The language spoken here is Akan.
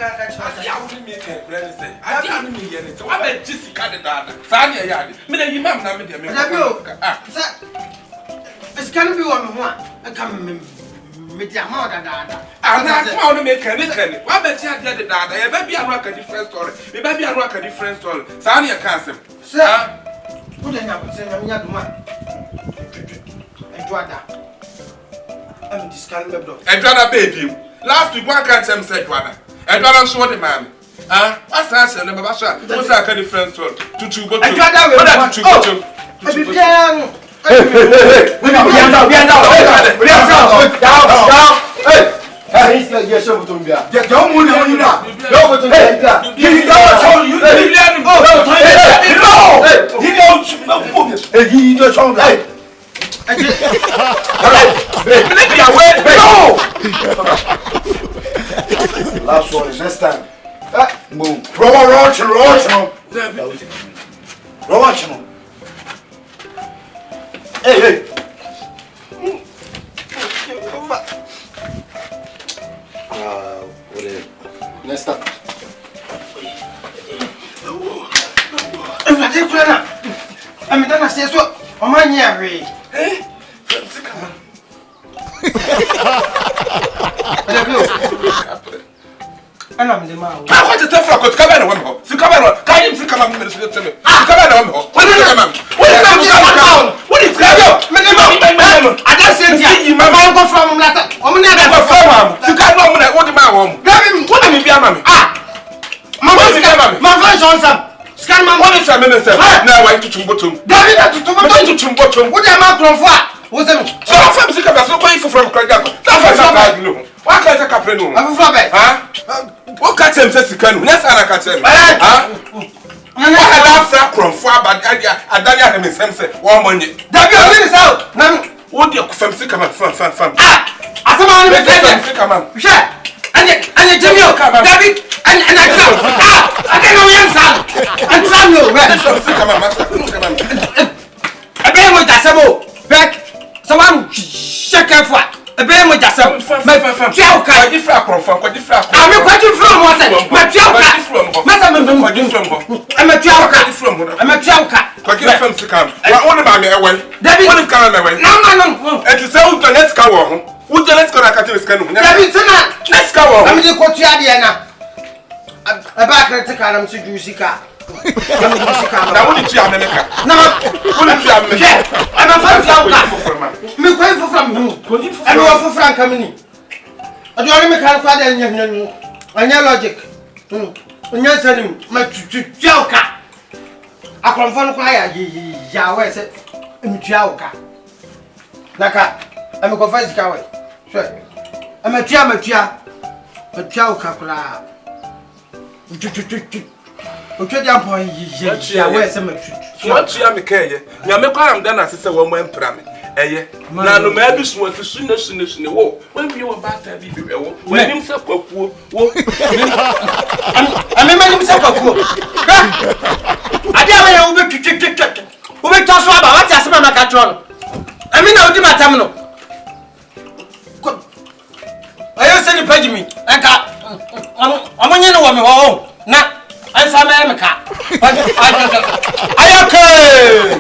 I wouldn't make a friend say. I didn't mean anything. I bet Jessica the dad. Fanny Yard. Me, you mamma, me, it's gonna be one more. I come with your mother. I'm not trying to make anything. Why bet you get the dad? I bet I rock a different story. Maybe I rock a different story. Sanya Cassim. Sir, put in up and say, I'm young man. And Dwada. I'm discarding the block. And Dwada baby. Last week, one can't say Dwada. And Dwada show the man. What's that? And the Basha, what's that kind of friend story? To but I got that with you. Hey, we are down. He's like, yes, over to me. Get your money on you now. Over to me. You don't you he don't show that. Last one is next time. Move. Roach. Hey. Next time. I'm done. I say so. Oh, my dear. Hey, and I'm the man. I want to tell you, come on, woman. So come on, can you come on, Minister? Come on, what is that? What is that? I just said, my man go from Lata. I'm never from him. You can't know what the man wants. What do you mean, mammy? My friend Johnson. Scanman, what is a minister? Now I to Chumbotum. David to Chumbotum. What am I from for? What's them? So I'm from Sicabas, no way from Cragago. Why can't I captain? I'm from it. What catch him says you can? Yes, I catch him. I have that from far, but I don't have him say 1 money. David is out. What do you from Sicabas from? I come on, and Jimmy come on, David, and I come. I don't know your son. And Samuel, I bear with Dasabo. Back. Someone check out for a bear with Dasabo. My Chalka, if I come from what if I I'm quite from what my Chalka from. I'm a Chalka from. I'm a Chalka. What you from to come? I only by me away. David, what is coming away? No. And to say, let's go. Would you let's go to the scan? Let's go. I'm the Cotiana. A back to Karam to Jusica. Now, what did you have? No, I'm a fan me quite from who? I know for Frank coming. I don't make her father and your logic. When you're telling my Jalka, I come from Quire, Yahweh said, Jalka. Naka, I'm a confessed coward. I'm a Jalka, a Jalka. Okay, jump on ye. Where's some truth? What you am a care? You make I'm done as a woman pyramid. Eh, now no matter what the soonest in the war. When you were about to be when himself a poor. I remember himself a poor. I dare over to who will toss about what's a summer catron. I mean, I'll do my terminal. I don't send you pay me. I got I'm on your woman. Oh, now. I'm from America. Are you okay?